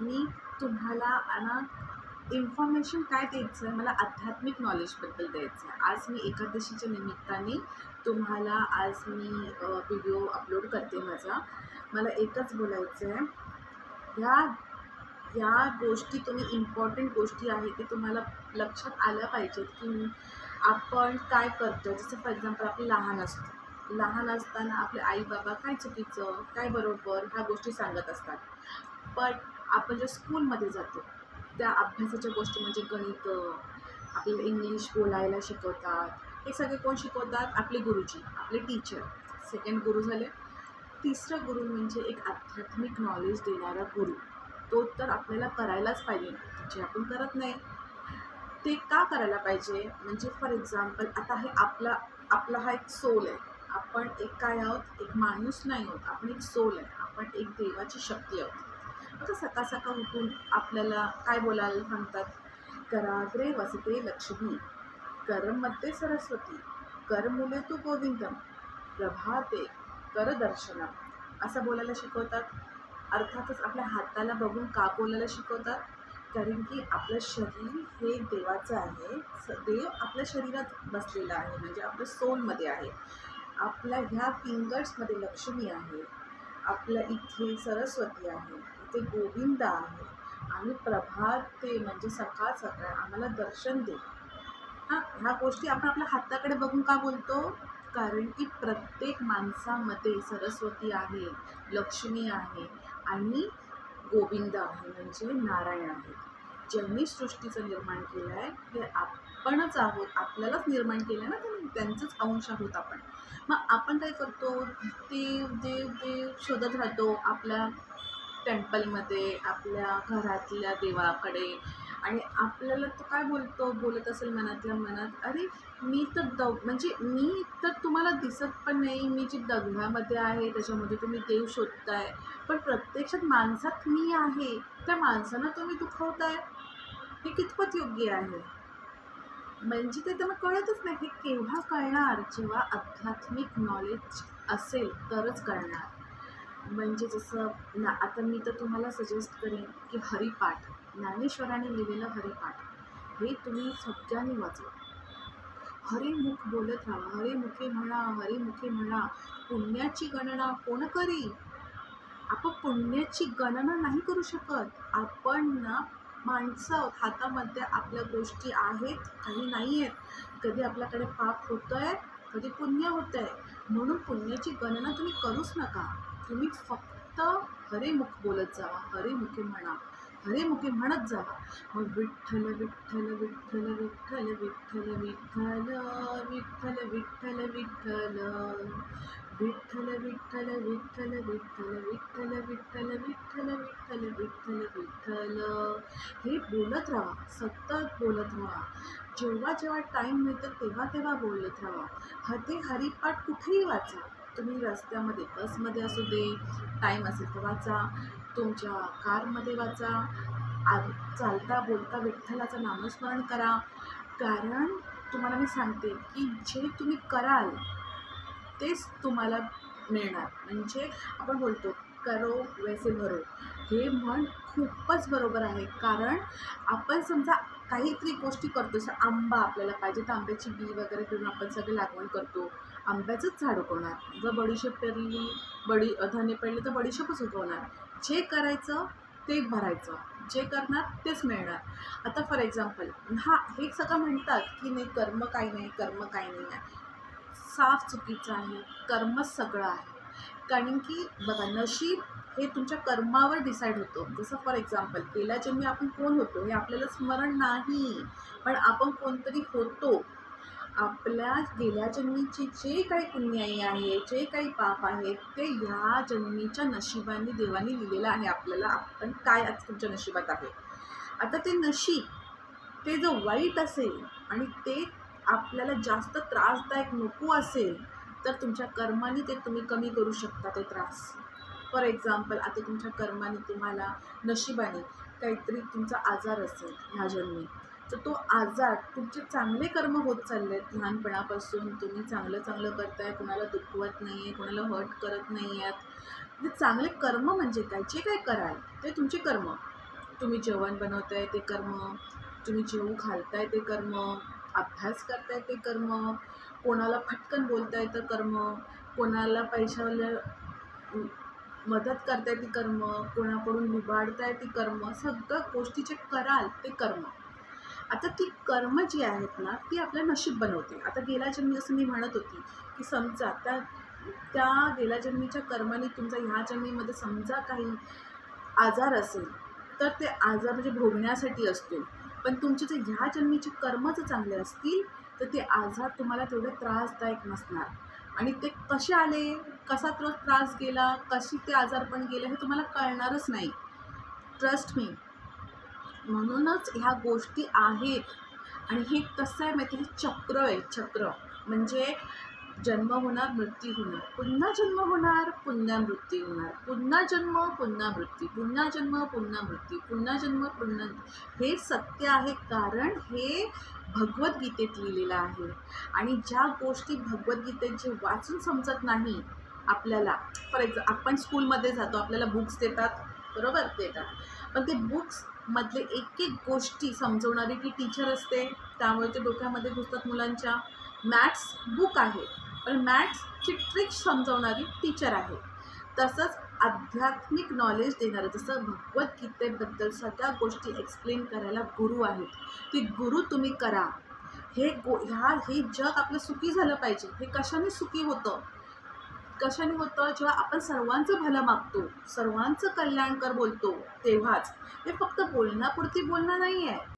मी तुम्हाला ना इन्फॉर्मेशन काय द्यायचं आहे, मला आध्यात्मिक नॉलेजबद्दल द्यायचं आहे. आज मी एकादशीच्या निमित्ताने तुम्हाला आज मी व्हिडिओ अपलोड करते माझा. मला एकच बोलायचं आहे, ह्या या गोष्टी तुम्ही इम्पॉर्टंट गोष्टी आहेत ते तुम्हाला लक्षात आल्या पाहिजेत की आपण काय करतो. जसं फॉर एक्झाम्पल आपण लहान असताना आपले आई बाबा काय चुकीचं काय बरोबर ह्या गोष्टी सांगत असतात. पण आपण जे स्कूलमध्ये जातो त्या अभ्यासाच्या गोष्टी म्हणजे गणित, आपल्याला इंग्लिश बोलायला शिकवतात. हे सगळे कोण शिकवतात? आपले गुरुजी, आपले टीचर. सेकंड गुरु झाले. तिसरं गुरु म्हणजे एक आध्यात्मिक नॉलेज देणारा गुरु. तो तर आपल्याला करायलाच पाहिजे, जे आपण करत नाही. ते का करायला पाहिजे? म्हणजे फॉर एक्झाम्पल आता हे आपला हा एक सोल आहे. आपण एक काय आहोत? एक माणूस नाही आहोत. आपण एक सोल आहे. आपण एक देवाची शक्ती आहोत. आता सकाळ सकाळ उठून आपल्याला काय बोलायला सांगतात? कराग्रे वसते लक्ष्मी, करमध्ये सरस्वती, करमुले तू गोविंदम, प्रभाते करदर्शनम असं बोलायला शिकवतात. अर्थातच आपल्या हाताला बघून का बोलायला शिकवतात? कारण की आपलं शरीर हे देवाचं आहे. देव आपल्या शरीरात बसलेला आहे, म्हणजे आपल्या सोलमध्ये आहे. आपल्या ह्या फिंगर्समध्ये लक्ष्मी आहे, आपल्या इथे सरस्वती आहे, इथे गोविंद आहे. आणि प्रभाते म्हणजे सकाळ सकाळ आम्हाला दर्शन दे. ह्या गोष्टी आपण आपल्या हाताकडे बघून का बोलतो? कारण की प्रत्येक माणसामध्ये सरस्वती आहे, लक्ष्मी आहे आणि गोविंद आहे म्हणजे नारायण आहे. ज्यांनी सृष्टीचं निर्माण केलं आहे हे आपणच आहोत. आपल्यालाच निर्माण केलं ना त्यांचंच अंश आहोत आपण. मग आपण काय करतो? देव देव देव शोधत राहतो आपल्या टेम्पलमध्ये, आपल्या घरातल्या देवाकडे. आणि आपल्याला तो काय बोलत असेल मनातल्या मनात, अरे मी तर म्हणजे मी तर तुम्हाला दिसत पण नाही, मी जी दगडामध्ये आहे त्याच्यामध्ये तुम्ही देव शोधताय, पण प्रत्यक्षात माणसात मी आहे. त्या माणसांना तुम्ही दुखवताय. हे कितपत योग्य आहे? म्हणजे ते त्यांना कळतच नाही. हे केव्हा कळणार? जेव्हा आध्यात्मिक नॉलेज असेल तरच कळणार. म्हणजे जसं आता मी तर तुम्हाला सजेस्ट करेन की हरिपाठ, ज्ञानेश्वरांनी लिहिलेलं हरिपाठ हे तुम्ही सगळ्यांनी वाचवा. हरिमुख बोलत राहा, हरिमुखे म्हणा, हरिमुखे म्हणा. पुण्याची गणना कोण करी? आपण पुण्याची गणना नाही करू शकत. आपण ना माणसं आहोत. हातामध्ये आपल्या गोष्टी आहेत, काही नाही आहेत. कधी आपल्याकडे पाप होतं आहे, कधी पुण्य होतं आहे. म्हणून पुण्याची गणना तुम्ही करूच नका. तुम्ही फक्त हरिमुख बोलत जावा, हरिमुखे म्हणा, हरिमुखे म्हणत जावा. मग विठ्ठल विठ्ठल विठ्ठल विठ्ठल विठ्ठल विठ्ठल विठ्ठल विठ्ठल विठ्ठल विठ्ठल विठ्ठल विठ्ठल विठ्ठल विठ्ठल विठ्ठल विठ्ठल विठ्ठल विठ्ठल विठ्ठल हे बोलत राहा, सतत बोलत राहा. जेव्हा जेव्हा टाईम मिळतं तेव्हा तेव्हा बोलत राहा. ते हरिपाठ कुठेही वाचा. तुम्ही रस्त्यामध्ये, बसमध्ये असू दे, टाईम असेल तर वाचा, तुमच्या कारमध्ये वाचा, चालता बोलता विठ्ठलाचं नामस्मरण करा. कारण तुम्हाला मी सांगते की जे तुम्ही कराल तेच तुम्हाला मिळणार. म्हणजे आपण बोलतो करो वैसे भरो, हे म्हण खूपच बरोबर आहे. कारण आपण समजा काहीतरी गोष्टी करतो, जसं आंबा आपल्याला पाहिजे तर आंब्याची बी वगैरे घेऊन आपण सगळे लागवड करतो. आंब्याचंच झाड उगवणार. जर बडीशेप पेरली, धने पेरले तर बडीशेपच उगवणार. जे करायचं ते भरायचं, जे करणार तेच मिळणार. आता फॉर एक्झाम्पल हे सगळं म्हणतात की नाही कर्म काही नाही, कर्म काही नाही आहे. साफ चुकीचं आहे. कर्मच सगळं आहे. कारण की बघा, नशीब हे तुमच्या कर्मावर डिसाईड होतं. जसं फॉर एक्झाम्पल गेल्या जन्मी आपण कोण होतो हे आपल्याला स्मरण नाही, पण आपण कोणतरी होतो. आपल्या गेल्या जन्मीची जे काही पुण्याई आहे, जे काही पाप आहे ते ह्या जन्मीच्या नशिबाने देवाने लिहिलेलं आहे आपल्याला. आपण काय आज तुमच्या नशिबात आहे. आता ते नशीब ते जर वाईट असेल आणि ते आपल्याला जास्त त्रासदायक नको असेल तर तुमच्या कर्माने ते तुम्ही कमी करू शकता ते त्रास. फॉर एक्झाम्पल आता तुमच्या कर्माने तुम्हाला नशिबाने काहीतरी तुमचा आजार असेल ह्या जन्मी, तर तो आजार तुमचे चांगले कर्म होत चालले आहेत. लहानपणापासून तुम्ही चांगलं चांगलं करताय, कुणाला दुखवत नाही आहे, कुणाला हर्ट करत नाही आहेत. म्हणजे चांगले कर्म म्हणजे काय? जे काय कराल ते तुमचे कर्म. तुम्ही जेवण बनवताय ते कर्म, तुम्ही जेवू घालताय ते कर्म, अभ्यास करताय ते कर्म, कोणाला फटकन बोलताय तर कर्म, कोणाला पैशावाल्या मदत करताय ती कर्म, कोणाकडून लुबाडताय ती कर्म, सगळ्या गोष्टी जे कराल ते कर्म. आता ती कर्म जी आहेत ना ती आपलं नशीब बनवते. आता गेल्या जन्मी जसं मी म्हणत होती की समजा त्या त्या गेल्या जन्मीच्या कर्माने तुमचा ह्या जन्मीमध्ये समजा काही आजार असेल तर ते आजार म्हणजे भोगण्यासाठी असतो. पण तुमचे जे ह्या जन्मीचे कर्म जर चांगले असतील तर ते आजार तुम्हाला तेवढे त्रासदायक नसणार. आणि ते कसे आले, कसा तो त्रास गेला, कशी ते आजारपण गेलं हे तुम्हाला कळणारच नाही. Trust me. म्हणूनच ह्या गोष्टी आहेत. आणि हे कसं आहे माहिती, हे चक्र आहे, चक्र. म्हणजे जन्म होणार, मृत्यू होणार, पुन्हा जन्म होणार, पुन्हा मृत्यू होणार, पुन्हा जन्म, पुन्हा मृत्यू, पुन्हा जन्म, पुन्हा मृत्यू, पुन्हा जन्म, पुन्हा. हे सत्य आहे, कारण हे भगवद्गीतेत लिहिलेलं आहे. आणि ज्या गोष्टी भगवद्गीतेत जे वाचून समजत नाही आपल्याला, फॉर एक्झाम्पल आपण स्कूलमध्ये जातो, आपल्याला बुक्स देतात, बरोबर देतात, पण ते बुक्समधले एक एक गोष्टी समजवणारी ती टीचर असते, त्यामुळे ते डोक्यामध्ये घुसतात मुलांच्या. मॅथ्स बुक आहे, पण मॅथ्सची ट्रिक्स समजवणारी टीचर आहे. तसंच आध्यात्मिक नॉलेज देणारं, जसं भगवद्गीतेबद्दल सगळ्या गोष्टी एक्सप्लेन करायला गुरु आहेत, ती गुरु तुम्ही करा. हे जग आपलं सुखी झालं पाहिजे. हे कशाने सुखी होतं, कशाने होतं, जेव्हा आपण सर्वांचं भलं मागतो, सर्वांचं कल्याणकर बोलतो तेव्हाच. हे फक्त बोलण्यापुरती बोलणं नाही आहे.